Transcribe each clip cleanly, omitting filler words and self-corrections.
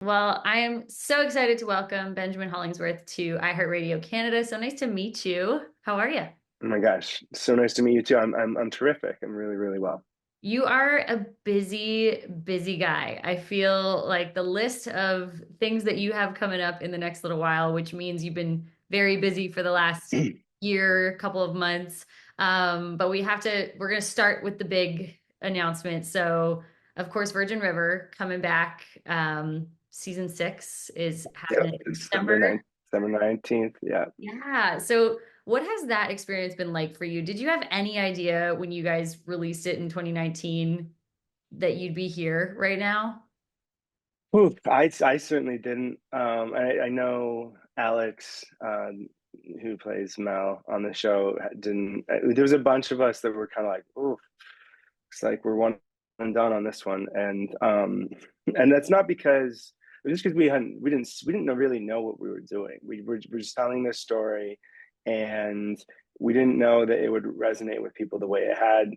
Well, I am so excited to welcome Benjamin Hollingsworth to iHeartRadio Canada. So nice to meet you. How are you? Oh my gosh, so nice to meet you too. I'm terrific. I'm really, really well. You are a busy, busy guy. I feel like the list of things that you have coming up in the next little while, which means you've been very busy for the last year, couple of months. But we're going to start with the big announcement. So, of course, Virgin River coming back. Season 6 is Yep, happening in December December. 9th, December 19th. Yeah. Yeah. So, what has that experience been like for you? Did you have any idea when you guys released it in 2019 that you'd be here right now? Ooh, I certainly didn't. I know Alex, who plays Mel on the show, didn't. There was a bunch of us that were kind of like, "Oh, it's like we're one and done on this one," and that's not because just because we didn't really know what we were doing. We were just telling this story, and we didn't know that it would resonate with people the way it had.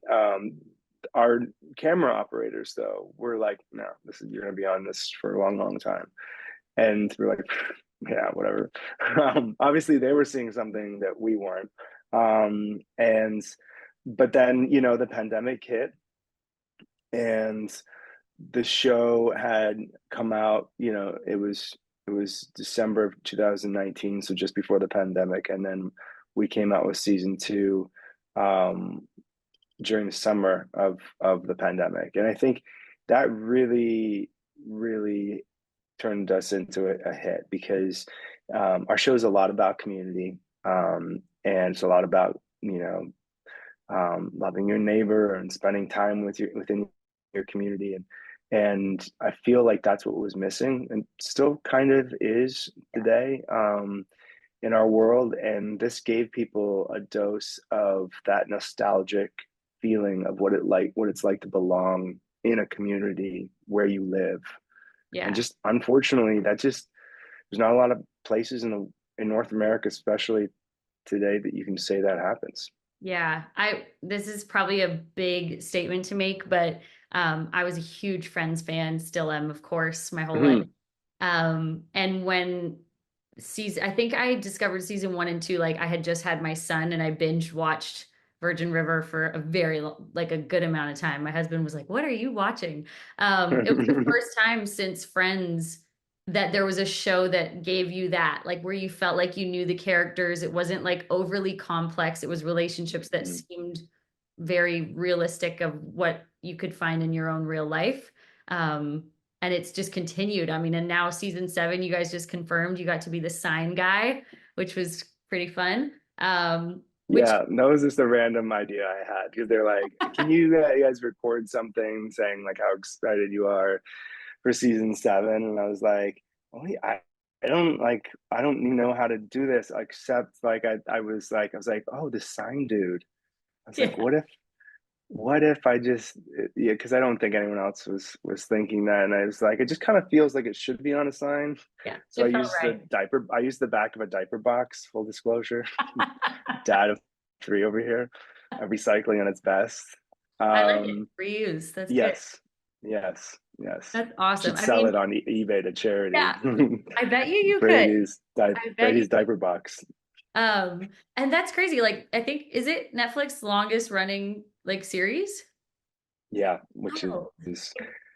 Our camera operators, though, were like, "No, this is you're gonna be on this for a long, long time," and we're like, "Yeah, whatever." Obviously, they were seeing something that we weren't, and but then the pandemic hit and the show had come out. It was December of 2019, so just before the pandemic, and then we came out with season two um, during the summer of the pandemic, and I think that really, really turned us into a hit because our show is a lot about community, and it's a lot about loving your neighbor and spending time within your community, and I feel like that's what was missing and still kind of is today, in our world. And this gave people a dose of that nostalgic feeling of what it's like to belong in a community where you live. And Yeah. just unfortunately, that just there's not a lot of places in North America, especially today, that you can say that happens. Yeah. I This is probably a big statement to make, but I was a huge Friends fan, still am, of course, my whole life. Mhm. And when I think I discovered season 1 and 2, like I had just had my son and I binge watched Virgin River for like a good amount of time. My husband was like, "What are you watching?" It was the first time since Friends that there was a show that gave you that, like where you felt like you knew the characters. It wasn't like overly complex. It was relationships that seemed very realistic of what you could find in your own real life. Um, and it's just continued. I mean, and now season 7, you guys just confirmed you got to be the sign guy, which was pretty fun. Which Yeah, that was just a random idea I had because they're like, "Can you guys record something saying like how excited you are for season 7?" And I was like, "Well, I don't even know how to do this except like I was like, oh, the sign dude." I was like, yeah, what if I just yeah, because I don't think anyone else was thinking that, and I was like, it just kind of feels like it should be on a sign. yeah, So it felt I used the back of a diaper box, full disclosure. right. Dad of three over here, recycling on its best. I like it. Um, Reuse. That's good. yes, yes, yes. That's awesome. Should I sell mean, it on eBay to charity. yeah, I bet you could. Brady's I bet you Brady's could. diaper box. And that's crazy. Like, I think, is it Netflix longest running like series? Yeah, which Oh, is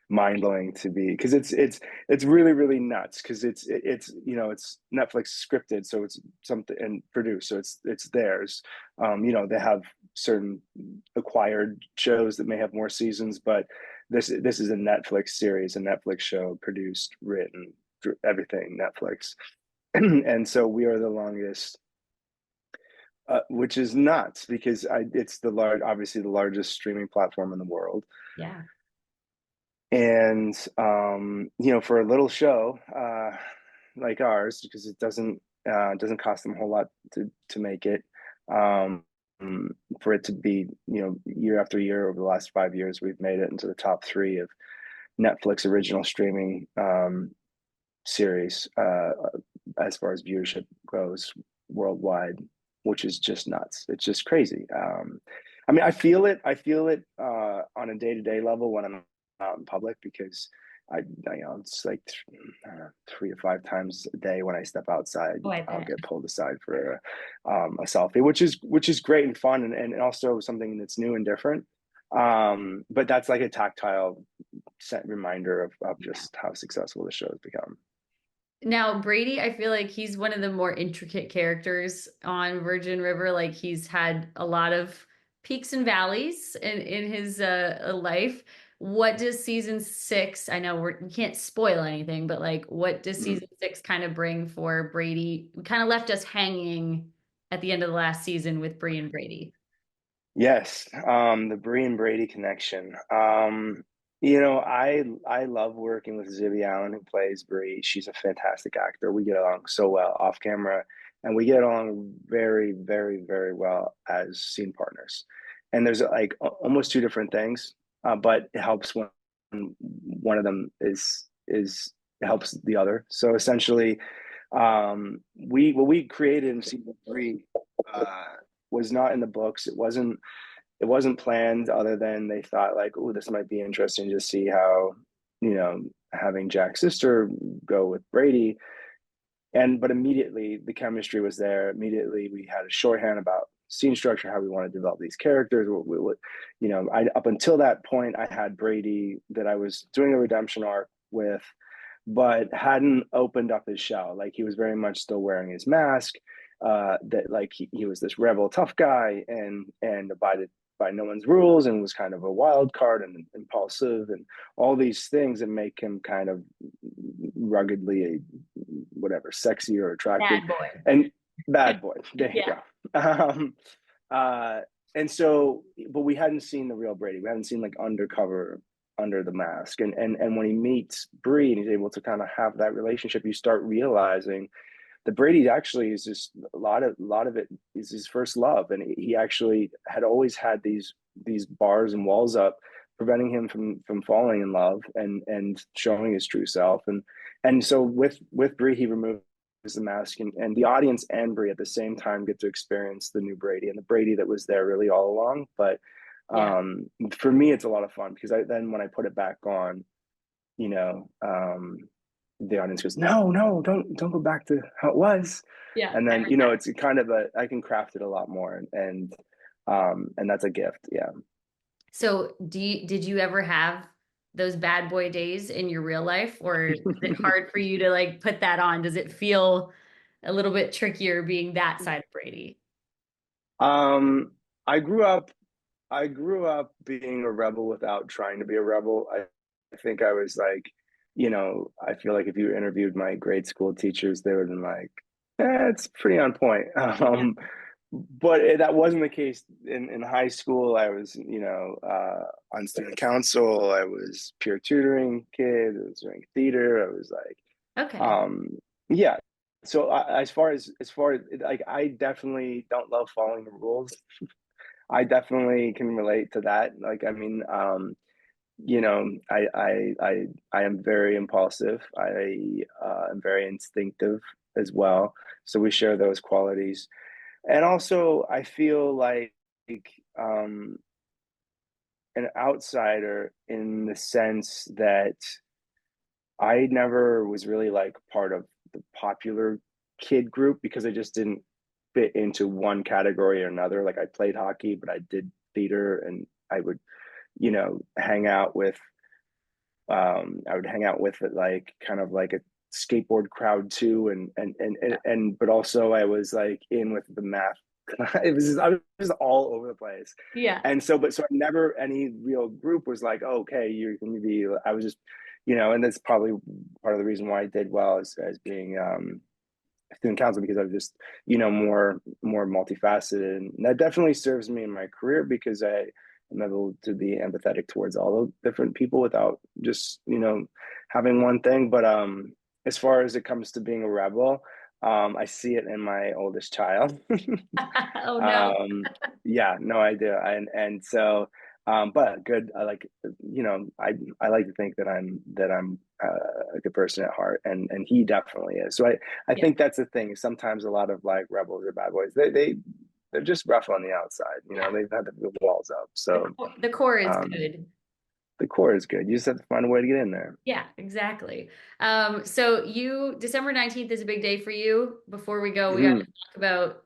mind blowing to be because it's really, really nuts because it's Netflix scripted, so it's something and produced, so it's theirs. They have certain acquired shows that may have more seasons, but this is a Netflix series, a Netflix show, produced, written, everything Netflix, and so we are the longest. Which is nuts because it's obviously the largest streaming platform in the world, yeah. and for a little show like ours, because it doesn't cost them a whole lot to make it, um, for it to be year after year over the last 5 years, we've made it into the top three of Netflix original streaming series, as far as viewership goes worldwide, which is just nuts. It's just crazy. I mean, I feel it on a day-to-day level when I'm out in public because it's like 3 to 5 times a day when I step outside, Oh, I I'll bet. get pulled aside for a selfie, which is great and fun, and also something that's new and different. But that's like a tactile set reminder of Yeah. just how successful the show has become. Now, Brady, I feel like he's one of the more intricate characters on Virgin River. Like he's had a lot of peaks and valleys in his life. What does season six? I know we can't spoil anything, but like, what does Mm. season six kind of bring for Brady? We kind of left us hanging at the end of the last season with Bree and Brady. Yes, the Bree and Brady connection. I love working with Zibby Allen, who plays Bree. She's a fantastic actor. We get along so well off camera, and we get along very, very, very well as scene partners. And there's like almost two different things, but it helps when one of them is helps the other. So essentially, we what we created in season 3 uh, was not in the books. It wasn't planned, other than they thought like, oh, this might be interesting to see how, having Jack's sister go with Brady. But immediately the chemistry was there. Immediately we had a shorthand about scene structure, how we want to develop these characters. I up until that point I had Brady that I was doing a redemption arc with, but hadn't opened up his shell. Like he was very much still wearing his mask. That like he was this rebel tough guy and abided by no one's rules and was kind of a wild card and impulsive and all these things that make him kind of ruggedly whatever sexy or attractive Bad boy. and bad boy. There you Yeah. go. Uh, and so, but we hadn't seen the real Brady. We hadn't seen like undercover under the mask. And when he meets Bree and he's able to kind of have that relationship, you start realizing that Brady actually is just a lot of it is his first love, and he actually had always had these bars and walls up, preventing him from falling in love and showing his true self. And so with Bree, he removes the mask, and the audience and Bree at the same time get to experience the new Brady and the Brady that was there really all along. But Yeah. for me, it's a lot of fun because then when I put it back on, you know, the audience goes, no, no, don't go back to how it was. Yeah. And then, Every time. it's kind of I can craft it a lot more, and that's a gift. Yeah. So, did you ever have those bad boy days in your real life, or is it hard for you to like put that on? Does it feel a little bit trickier being that side of Brady? um, I grew up I grew up being a rebel without trying to be a rebel. I think I was like, I feel like if you interviewed my grade school teachers, they would have been like, it's pretty on point. Yeah. But that wasn't the case in high school. I was, on student council. I was peer tutoring kid. I was doing theater. I was like, Okay. um, yeah. So as far as like, I definitely don't love following the rules. I definitely can relate to that. Like, I mean, I am very impulsive. I am very instinctive as well. So we share those qualities. And also, I feel like um, an outsider in the sense that I never was really like part of the popular kid group because I just didn't fit into one category or another. Like I played hockey, but I did theater, and I would, hang out with I would hang out with it like kind of like a skateboard crowd too, but also I was like in with the math. I was just all over the place, Yeah. and so I never any real group was like, oh, okay, you're going to be. I was just, and that's probably part of the reason why I did well as being student council, because I was just, more multifaceted, and that definitely serves me in my career because I'm able to be empathetic towards all the different people without just, having one thing. But as far as it comes to being a rebel, I see it in my oldest child. Oh no. um, yeah, no idea. And so, but good. I like, I like to think that I'm a good person at heart, and he definitely is. So I Yeah. think that's the thing. Sometimes a lot of like rebels or bad boys, they're just rough on the outside. Yeah. They've had the walls up. The So core, the core is um, good. the core is good. You just have to find a way to get in there. Yeah, exactly. So December 19th is a big day for you. Before we go, we got to Mhm. talk about,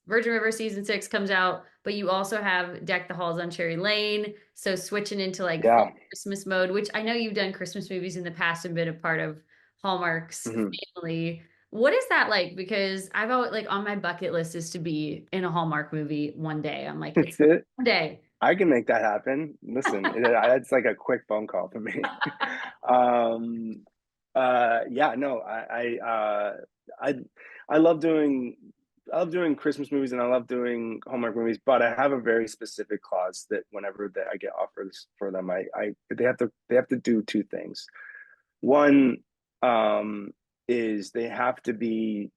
Virgin River season 6 comes out, but you also have Deck the Halls on Cherry Lane. So switching into like fall Yeah. Christmas mode, which I know you've done Christmas movies in the past and been a part of Hallmark's Mhm. family. What is that like? Because I've always like on my bucket list is to be in a Hallmark movie one day. I'm like, it's one day. I can make that happen. Listen, it's like a quick phone call for me. um, yeah, no, I, I love doing, I love doing Christmas movies and I love doing Hallmark movies, but I have a very specific clause that whenever that I get offers for them, they have to do two things. One, is they have to be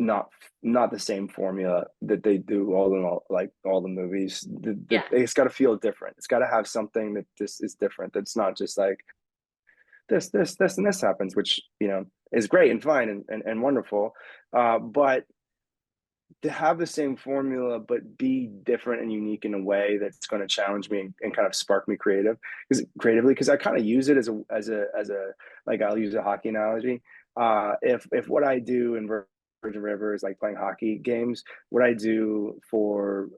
not not the same formula that they do all in all like all the movies. Yeah. It's got to feel different. It's got to have something that this is different. That's not just like this and this happens, which is great and fine and wonderful. But to have the same formula but be different and unique in a way that's going to challenge me and kind of spark me creatively because I kind of use it as a like I'll use a hockey analogy. If what I do in Virgin River is like playing hockey games, what I do for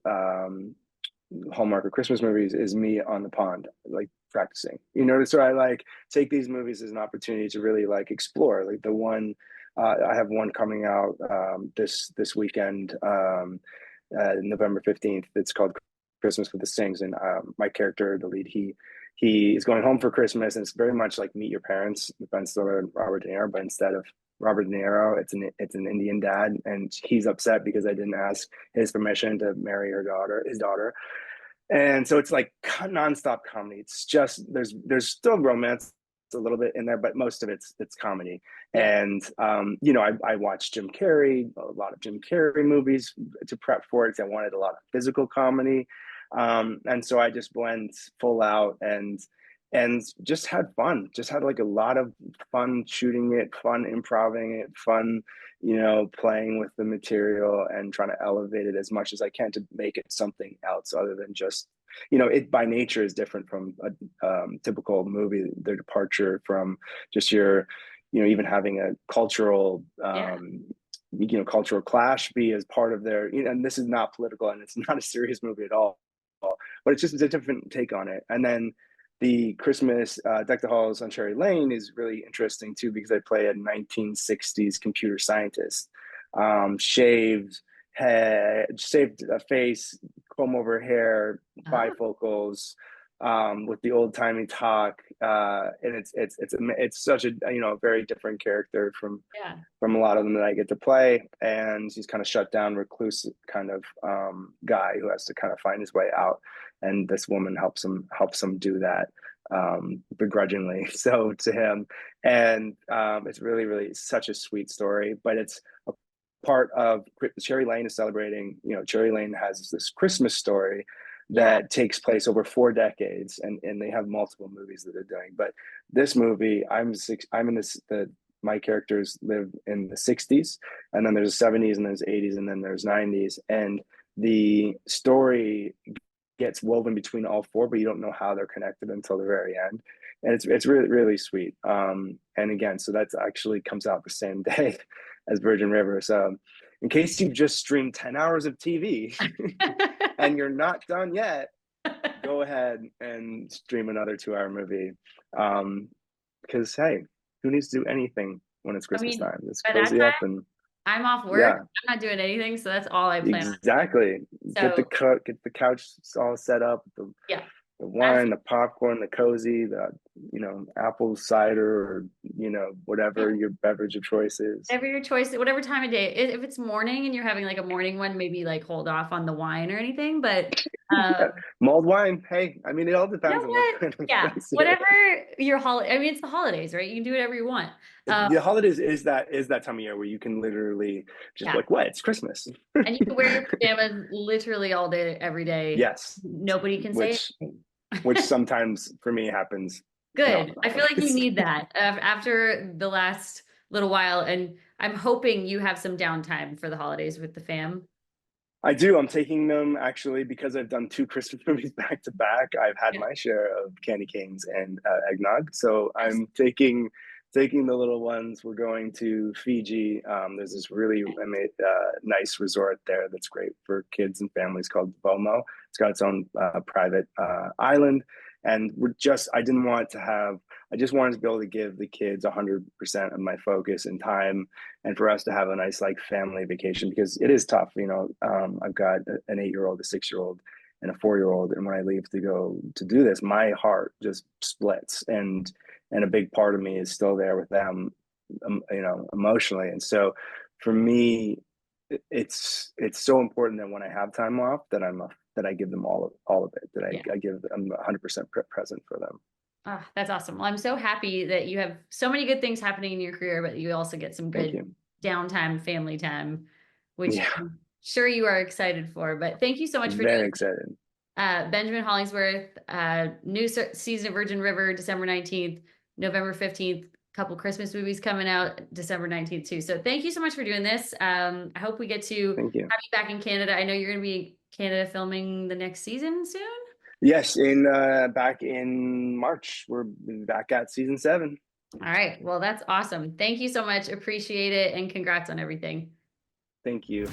Hallmark or Christmas movies is me on the pond, like practicing. So I like take these movies as an opportunity to really like explore. Like the one I have one coming out this weekend, November 15th. It's called Christmas with the Singhs, and my character, the lead, he is going home for Christmas, and it's very much like Meet Your Parents with Ben Stiller and Robert De Niro, but instead of Robert De Niro, it's an Indian dad, and he's upset because I didn't ask his permission to marry his daughter, and so it's like nonstop comedy. It's just there's still romance a little bit in there, but most of it's comedy. Yeah. And I watched Jim Carrey, a lot of Jim Carrey movies to prep for it. 'Cause I wanted a lot of physical comedy, and so I just went full out and just had fun. Just had like a lot of fun shooting it, fun improvising it, fun playing with the material and trying to elevate it as much as I can to make it something else other than just, it by nature is different from a typical movie. Their departure from just your, even having a cultural, Yeah. cultural clash be as part of their, and this is not political and it's not a serious movie at all, but it's a different take on it. And then the Christmas Deck the Halls on Cherry Lane is really interesting too because I play a 1960s computer scientist, shaved head, shaved face, comb over hair, Oh, bifocals, with the old timey talk, and it's such a very different character yeah. from a lot of them that I get to play. And he's kind of shut down, reclusive kind of guy who has to kind of find his way out. And this woman helps him do that begrudgingly. So to him, and it's really, really such a sweet story. But it's a part of Cherry Lane is celebrating. Cherry Lane has this Christmas story Yeah. that takes place over 4 decades, and they have multiple movies that they're doing. But this movie, I'm in the my characters live in the 60s, and then there's 70s, and there's 80s, and then there's 90s, and the story gets woven between all four, but you don't know how they're connected until the very end, and it's really, really sweet. And again, so that's actually comes out the same day as Virgin River. So in case you've just streamed 10 hours of TV and you're not done yet, go ahead and stream another 2-hour movie. Because hey, who needs to do anything when it's I Christmas mean, time? Just by that cozy time, up and I'm off work. yeah, I'm not doing anything, so that's all I plan on doing. exactly. So, Get the couch all set up, yeah, the that's wine, the popcorn, the cozy, the apple cider or whatever your beverage of choice is. whatever your choice, whatever time of day. If it's morning and you're having like a morning one, maybe like hold off on the wine or anything. But Yeah, um, mulled wine. Hey, I mean, it all you know depends on what what? kind of Yeah, place you're whatever in. your holiday. I mean, it's the holidays, right? You can do whatever you want. The holidays is that time of year where you can literally just be Yeah, like, what? It's Christmas. and you can wear your pajamas literally all day, every day. Yes, Nobody can say which anything. which sometimes for me happens around Good. the I feel like you holidays. need that after the last little while, and I'm hoping you have some downtime for the holidays with the fam. I do. I'm taking them actually because I've done two Christmas movies back to back. I've had Yeah. my share of candy canes and eggnog, so Nice. I'm taking the little ones. We're going to Fiji. There's this really nice resort there that's great for kids and families called Bomo. It's got its own private island, and I didn't want to have. I just wanted to be able to give the kids 100% of my focus and time, and for us to have a nice like family vacation because it is tough. I've got an 8-year-old, a 6-year-old, and a 4-year-old, and when I leave to go to do this, my heart just splits, and a big part of me is still there with them, emotionally. And so, for me, it's so important that when I have time off, that I give them all of it, that Yeah. I give them 100% present for them. Oh, that's awesome. Well, I'm so happy that you have so many good things happening in your career, but you also get some Thank good you. downtime, family time, which Yeah, I'm sure you are excited for. But thank you so much for doing very excited. Benjamin Hollingsworth, new season of Virgin River, December 19th, November 15th, couple Christmas movies coming out December 19th too. So thank you so much for doing this. I hope we get to Thank you. have you back in Canada. I know you're going to be in Canada filming the next season soon. Yes, in back in March, we're back at season 7. All right. Well, that's awesome. Thank you so much. Appreciate it. And congrats on everything. Thank you.